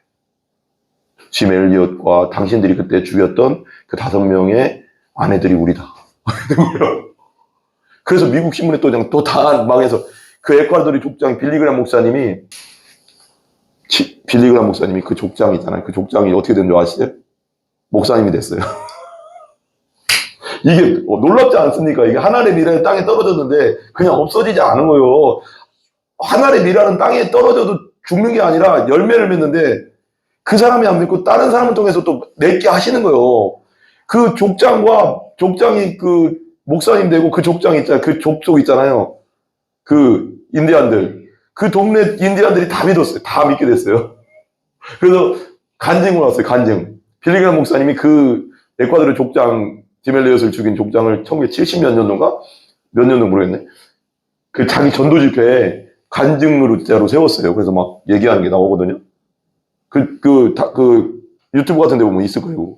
짐 엘리엇과 당신들이 그때 죽였던 그 5명의 아내들이 우리다. 그래서 미국 신문에 또 다 망해서 그 에콰도르 족장 빌리그람 목사님이 그 족장 있잖아요. 그 족장이 어떻게 된 줄 아시죠? 목사님이 됐어요. 이게 놀랍지 않습니까? 이게 하나님의 미래에 땅에 떨어졌는데 그냥 없어지지 않은 거예요. 하늘의 미라는 땅에 떨어져도 죽는 게 아니라 열매를 맺는데 그 사람이 안 믿고 다른 사람을 통해서 또 맺게 하시는 거예요. 그 족장이 그 목사님 되고 그 족장 있잖아요. 그 족속 있잖아요. 그 인디안들. 그 동네 인디안들이 다 믿었어요. 다 믿게 됐어요. 그래서 간증을 왔어요. 간증. 빌리그람 목사님이 그 에콰도르 족장 디멜레엇을 죽인 족장을 1970몇 년도인가? 몇 년도 모르겠네. 그 자기 전도 집회에 간증으로 진짜로 세웠어요. 그래서 막 얘기하는 게 나오거든요. 그 유튜브 같은 데 보면 있을 거예요.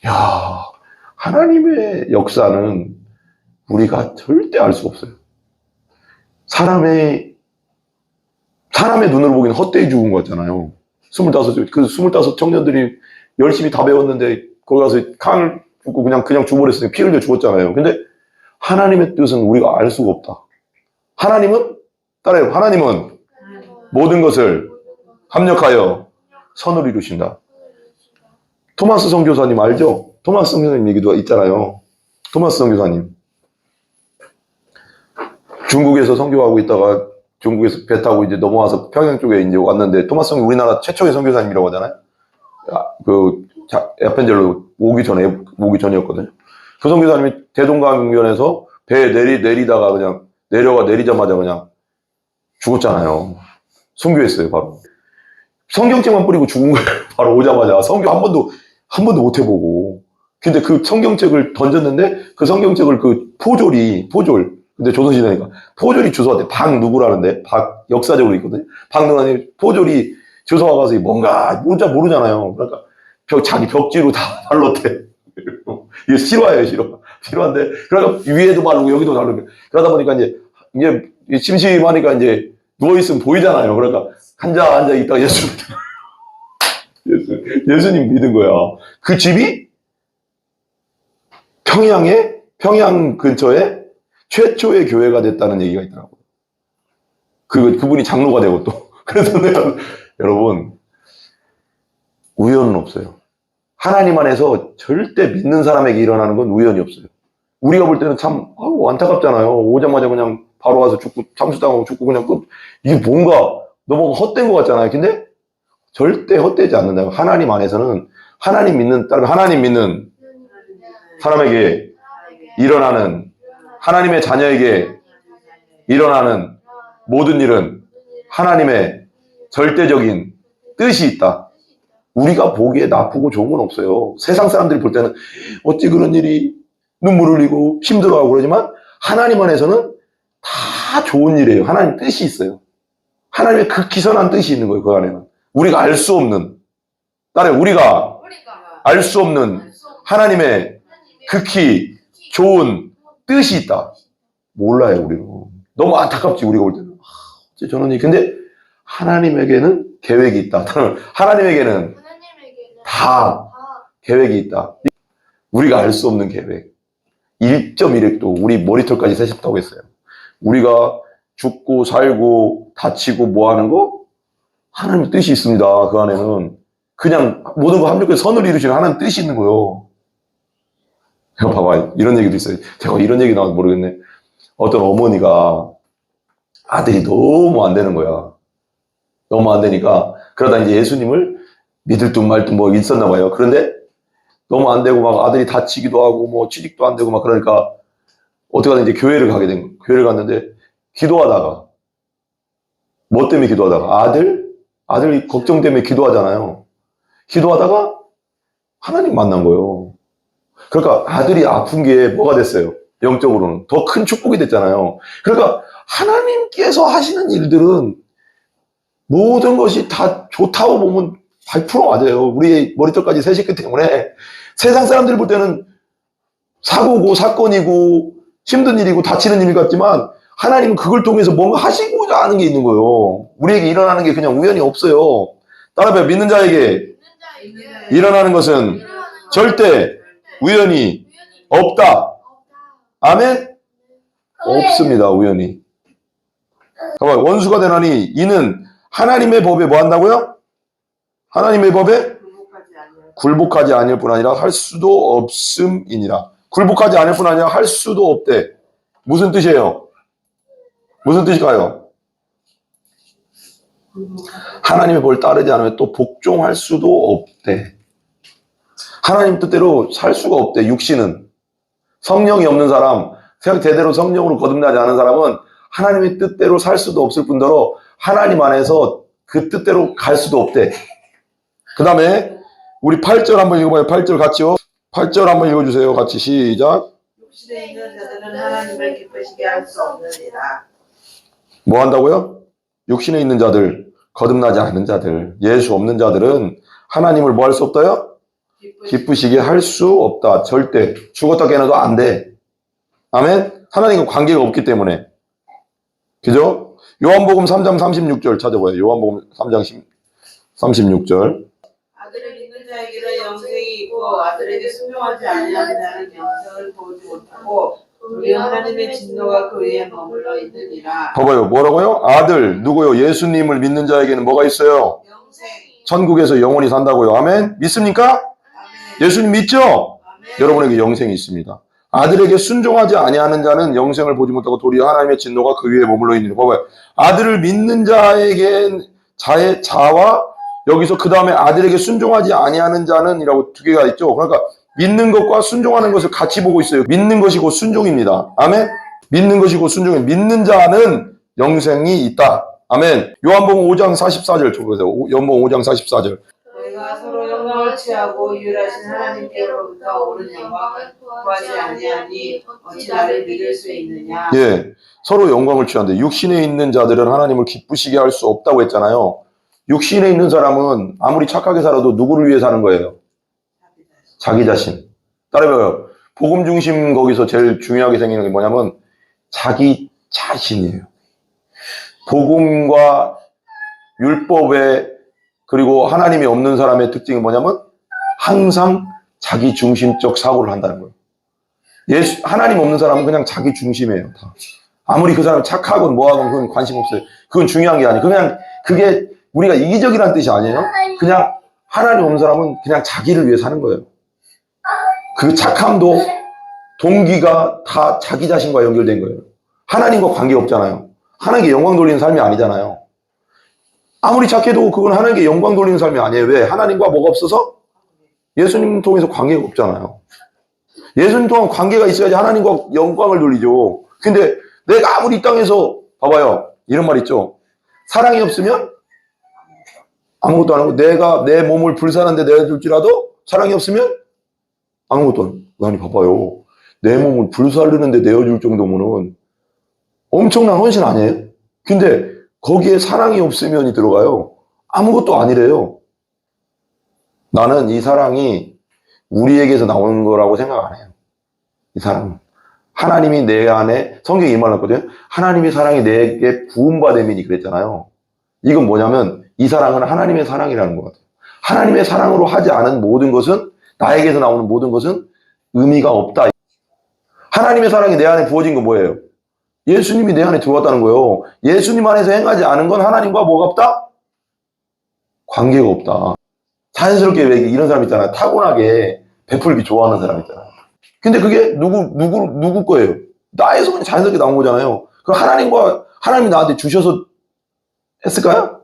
야, 하나님의 역사는 우리가 절대 알 수가 없어요. 사람의 눈으로 보기엔 헛되이 죽은 것 같잖아요. 25 청년들이 열심히 다 배웠는데, 거기 가서 칼을 붓고 그냥 죽어버렸으니 피 흘려 죽었잖아요. 근데 하나님의 뜻은 우리가 알 수가 없다. 하나님은, 따라해요. 하나님은 모든 것을 합력하여 선을 이루신다. 토마스 선교사님 알죠? 토마스 선교사님 얘기도 있잖아요. 토마스 선교사님. 중국에서 선교하고 있다가 중국에서 배 타고 이제 넘어와서 평양 쪽에 이제 왔는데, 토마스 선교 우리나라 최초의 선교사님이라고 하잖아요. 에펜젤로 오기 전이었거든요. 그 선교사님이 대동강변에서 배에 내리다가 그냥 내리자마자 그냥 죽었잖아요. 순교했어요, 바로. 성경책만 뿌리고 죽은 거예요. 바로 오자마자. 성교 한 번도 못 해보고. 근데 그 성경책을 던졌는데, 그 성경책을 포졸. 근데 조선시대니까. 포졸이 주워왔대. 박 누구라는데? 역사적으로 있거든요. 박 누구라니, 포졸이 주워와가서 뭔가, 모르잖아요. 그러니까, 자기 벽지로 다 발랐대. 이게 실화인데. 그러니까 위에도 바르고 여기도 바르고. 그러다 보니까 이제 심심하니까 이제 누워있으면 보이잖아요. 그러니까, 앉아 있다가 예수님 믿은 거야. 그 집이 평양 근처에 최초의 교회가 됐다는 얘기가 있더라고요. 그분이 장로가 되고 또. 그래서 내가, 여러분, 우연은 없어요. 하나님 안에서 절대 믿는 사람에게 일어나는 건 우연이 없어요. 우리가 볼 때는 참, 안타깝잖아요. 오자마자 그냥 바로 와서 죽고, 참수당하고 죽고 그냥 끝. 이게 뭔가 너무 헛된 것 같잖아요. 근데 절대 헛되지 않는다. 하나님 안에서는 하나님 믿는 사람에게 일어나는, 하나님의 자녀에게 일어나는 모든 일은 하나님의 절대적인 뜻이 있다. 우리가 보기에 나쁘고 좋은 건 없어요. 세상 사람들이 볼 때는 어찌 그런 일이 눈물 흘리고 힘들어하고 그러지만, 하나님 안에서는 다 좋은 일이에요. 하나님 뜻이 있어요. 하나님의 극히 선한 뜻이 있는 거예요. 그 안에는. 우리가 알 수 없는, 우리가 알 수 없는 하나님의 극히 좋은 뜻이 있다. 몰라요, 우리는. 너무 안타깝지, 우리가 볼 때는. 저는 근데 하나님에게는 계획이 있다. 하나님에게는 다 계획이 있다. 우리가 알 수 없는 계획. 1.1획도 우리 머리털까지 세셨다고 했어요. 우리가 죽고 살고 다치고 뭐 하는 거? 하나님의 뜻이 있습니다. 그 안에는. 그냥 모든 거 합력해서 선을 이루시는 하나님 뜻이 있는 거예요. 봐봐, 이런 얘기도 있어요. 제가 이런 얘기 나와서 모르겠네. 어떤 어머니가 아들이 너무 안 되는 거야. 너무 안 되니까, 그러다 이제 예수님을 믿을 듯 말 듯 뭐 있었나 봐요. 그런데 너무 안 되고 막 아들이 다치기도 하고 뭐 취직도 안 되고 막 그러니까 어떻게 하든 이제 교회를 갔는데, 기도하다가, 뭐 때문에 기도하다가? 아들이 걱정 때문에 기도하잖아요. 기도하다가 하나님 만난 거예요. 그러니까 아들이 아픈 게 뭐가 됐어요? 영적으로는 더 큰 축복이 됐잖아요. 그러니까 하나님께서 하시는 일들은 모든 것이 다 좋다고 보면 100% 맞아요. 우리의 머리털까지 세셨기 때문에 세상 사람들이 볼 때는 사고고 사건이고 힘든 일이고 다치는 일 같지만, 하나님은 그걸 통해서 뭔가 하시고자 하는 게 있는 거예요. 우리에게 일어나는 게 그냥 우연히 없어요. 따라해요. 믿는 자에게 일어나는 것은 절대 우연히 없다. 아멘? 없습니다. 우연히. 원수가 되나니 이는 하나님의 법에 뭐 한다고요? 하나님의 법에 굴복하지 아니할 뿐 아니라 할 수도 없음이니라. 굴복하지 않을 뿐 아니라 할 수도 없대. 무슨 뜻이에요? 무슨 뜻일까요? 하나님의 법을 따르지 않으면 또 복종할 수도 없대. 하나님 뜻대로 살 수가 없대. 육신은. 성령이 없는 사람, 대대로 성령으로 거듭나지 않은 사람은 하나님의 뜻대로 살 수도 없을 뿐더러 하나님 안에서 그 뜻대로 갈 수도 없대. 그 다음에 우리 8절 한번 읽어봐요. 8절 같이요. 8절 한번 읽어주세요. 같이 시작. 육신에 있는 자들은 하나님을 기쁘시게 할 수 없느니라. 뭐 한다고요? 육신에 있는 자들, 거듭나지 않은 자들, 예수 없는 자들은 하나님을 뭐 할 수 없다요? 기쁘시게 할 수 없다. 절대. 죽었다 깨어나도 안 돼. 아멘? 하나님과 관계가 없기 때문에. 그죠? 요한복음 3장 36절 찾아봐요. 요한복음 3장 36절. 아들을 믿는 자에게는 영생이 있고 아들에게 순종하지 아니하는 자는 영생을 보지 못하고 우리 하나님의 진노가 그 위에 머물러 있느니라. 봐봐요. 뭐라고요? 아들, 누구요? 예수님을 믿는 자에게는 뭐가 있어요? 영생. 천국에서 영원히 산다고요. 아멘? 믿습니까? 아멘. 예수님 믿죠? 아멘. 여러분에게 영생이 있습니다. 아들에게 순종하지 아니하는 자는 영생을 보지 못하고 도리어 하나님의 진노가 그 위에 머물러 있는 거 봐봐요. 아들을 믿는 자에게 자와 여기서 그 다음에 아들에게 순종하지 아니하는 자는 이라고 두 개가 있죠. 그러니까 믿는 것과 순종하는 것을 같이 보고 있어요. 믿는 것이 곧 순종입니다. 아멘. 믿는 것이 곧 순종입니다. 믿는 자는 영생이 있다. 아멘. 요한복음 5장 44절 보세요. 요한복음 5장 44절. 너희가 서로 영광을 취하고 유일하신 하나님께로부터 오는 영광을 구하지 아니하니 어찌 나를 믿을 수 있느냐. 예, 서로 영광을 취한대. 육신에 있는 자들은 하나님을 기쁘시게 할 수 없다고 했잖아요. 육신에 있는 사람은 아무리 착하게 살아도 누구를 위해 사는 거예요? 자기 자신. 따라해봐요. 복음 중심 거기서 제일 중요하게 생기는 게 뭐냐면 자기 자신이에요. 복음과 율법에 그리고 하나님이 없는 사람의 특징이 뭐냐면 항상 자기 중심적 사고를 한다는 거예요. 하나님 없는 사람은 그냥 자기 중심이에요. 다. 아무리 그 사람이 착하건 뭐하건 그건 관심 없어요. 그건 중요한 게 아니에요. 그냥 그게 우리가 이기적이라는 뜻이 아니에요. 그냥 하나님 없는 사람은 그냥 자기를 위해 사는 거예요. 그 착함도 동기가 다 자기 자신과 연결된 거예요. 하나님과 관계 없잖아요. 하나님께 영광 돌리는 삶이 아니잖아요. 아무리 착해도 그건 하나님께 영광 돌리는 삶이 아니에요. 왜? 하나님과 뭐가 없어서? 예수님 통해서 관계가 없잖아요. 예수님 통한 관계가 있어야지 하나님과 영광을 돌리죠. 근데 내가 아무리 이 땅에서 봐봐요. 이런 말 있죠. 사랑이 없으면 아무것도 안 하고 내가 내 몸을 불사는데 내어줄지라도 사랑이 없으면 아무것도 안 해요. 아니 봐봐요. 내 몸을 불살르는데 내어줄 정도면은 엄청난 헌신 아니에요? 근데 거기에 사랑이 없으면이 들어가요. 아무것도 아니래요. 나는 이 사랑이 우리에게서 나오는 거라고 생각 안 해요. 이 사랑은. 하나님이 내 안에, 성경에 이 말을 했거든요. 하나님의 사랑이 내게 부음받음이니 그랬잖아요. 이건 뭐냐면 이 사랑은 하나님의 사랑이라는 것 같아요. 하나님의 사랑으로 하지 않은 모든 것은, 나에게서 나오는 모든 것은 의미가 없다. 하나님의 사랑이 내 안에 부어진 건 뭐예요? 예수님이 내 안에 들어왔다는 거예요. 예수님 안에서 행하지 않은 건 하나님과 뭐가 없다? 관계가 없다. 자연스럽게 왜 이런 사람 있잖아요. 타고나게 베풀기 좋아하는 사람 있잖아요. 근데 그게 누구 거예요? 나에서 그냥 자연스럽게 나온 거잖아요. 그럼 하나님이 나한테 주셔서 했을까요?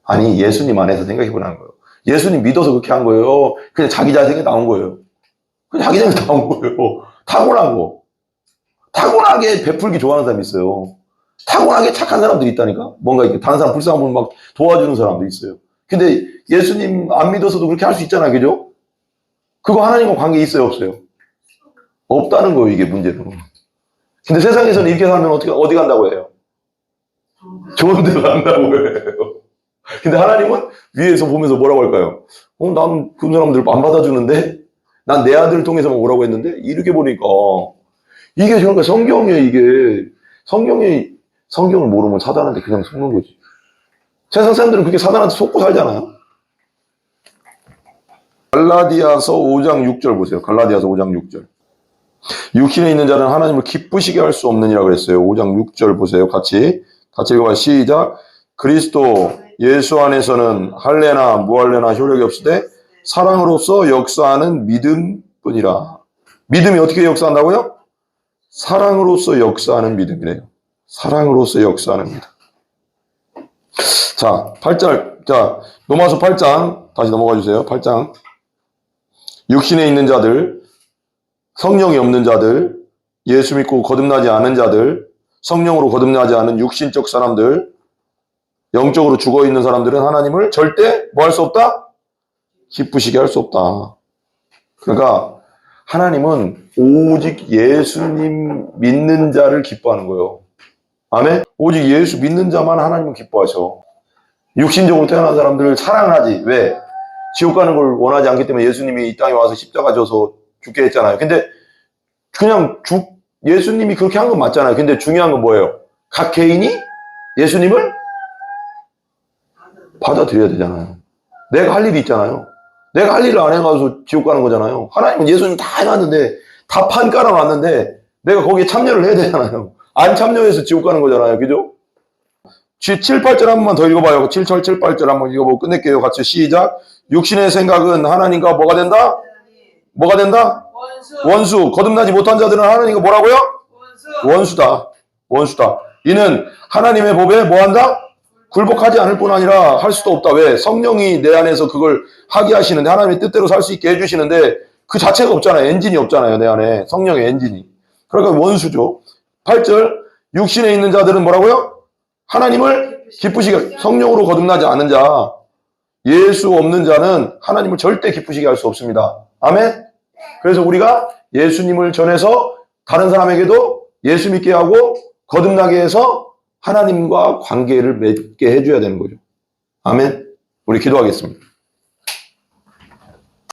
아니, 예수님 안에서 생각해 보라는 거예요. 예수님 믿어서 그렇게 한 거예요. 그냥 자기 자신이 나온 거예요. 그냥 자기 자신이 나온 거예요. 타고난 거. 타고나게 베풀기 좋아하는 사람이 있어요. 타고나게 착한 사람들이 있다니까? 뭔가 이렇게 다른 사람 불쌍한 분 막 도와주는 사람도 있어요. 근데 예수님 안 믿어서도 그렇게 할 수 있잖아요. 그죠? 그거 하나님과 관계 있어요? 없어요? 없다는 거예요, 이게 문제는. 근데 세상에서는 이렇게 살면 어디 간다고 해요? 좋은 데 간다고 해요. 근데 하나님은 위에서 보면서 뭐라고 할까요? 난 그 사람들 안 받아주는데? 난 내 아들을 통해서만 오라고 했는데? 이렇게 보니까. 이게 그러니까 성경이에요, 이게. 성경을 모르면 사단한테 그냥 속는 거지. 세상 사람들은 그렇게 사단한테 속고 살잖아요. 갈라디아서 5장 6절 보세요. 갈라디아서 5장 6절. 육신에 있는 자는 하나님을 기쁘시게 할 수 없느니라 그랬어요. 5장 6절 보세요. 같이 읽어봐요. 시작. 그리스도 예수 안에서는 할례나 무할례나 효력이 없으되 사랑으로서 역사하는 믿음뿐이라. 믿음이 어떻게 역사한다고요? 사랑으로서 역사하는 믿음이래요. 사랑으로서 역사하는 믿음. 자, 8절. 자, 로마서 8장. 다시 넘어가 주세요. 8장. 육신에 있는 자들, 성령이 없는 자들, 예수 믿고 거듭나지 않은 자들, 성령으로 거듭나지 않은 육신적 사람들, 영적으로 죽어 있는 사람들은 하나님을 절대 뭐 할 수 없다? 기쁘시게 할 수 없다. 그러니까 하나님은 오직 예수님 믿는 자를 기뻐하는 거예요. 아멘? 오직 예수 믿는 자만 하나님은 기뻐하셔. 육신적으로 태어난 사람들을 사랑을 하지. 왜? 지옥 가는 걸 원하지 않기 때문에 예수님이 이 땅에 와서 십자가 져서 죽게 했잖아요. 근데 그냥 예수님이 그렇게 한 건 맞잖아요. 근데 중요한 건 뭐예요? 각 개인이 예수님을 받아들여야 되잖아요. 내가 할 일이 있잖아요. 내가 할 일을 안 해가서 지옥 가는 거잖아요. 하나님은 예수님 다 해놨는데, 다 판 깔아놨는데, 내가 거기에 참여를 해야 되잖아요. 안 참여해서 지옥 가는 거잖아요. 그죠? 7, 8절 한 번만 더 읽어봐요. 7절, 7, 8절 한번 읽어보고 끝낼게요. 같이 시작. 육신의 생각은 하나님과 뭐가 된다? 뭐가 된다? 원수. 거듭나지 못한 자들은 하나님과 뭐라고요? 원수다. 원수다. 이는 하나님의 법에 뭐 한다? 굴복하지 않을 뿐 아니라 할 수도 없다. 왜? 성령이 내 안에서 그걸 하게 하시는데, 하나님의 뜻대로 살 수 있게 해주시는데 그 자체가 없잖아요. 엔진이 없잖아요. 내 안에. 성령의 엔진이. 그러니까 원수죠. 8절. 육신에 있는 자들은 뭐라고요? 하나님을 기쁘시게, 성령으로 거듭나지 않은 자, 예수 없는 자는 하나님을 절대 기쁘시게 할 수 없습니다. 아멘? 그래서 우리가 예수님을 전해서 다른 사람에게도 예수 믿게 하고 거듭나게 해서 하나님과 관계를 맺게 해줘야 되는 거죠. 아멘? 우리 기도하겠습니다.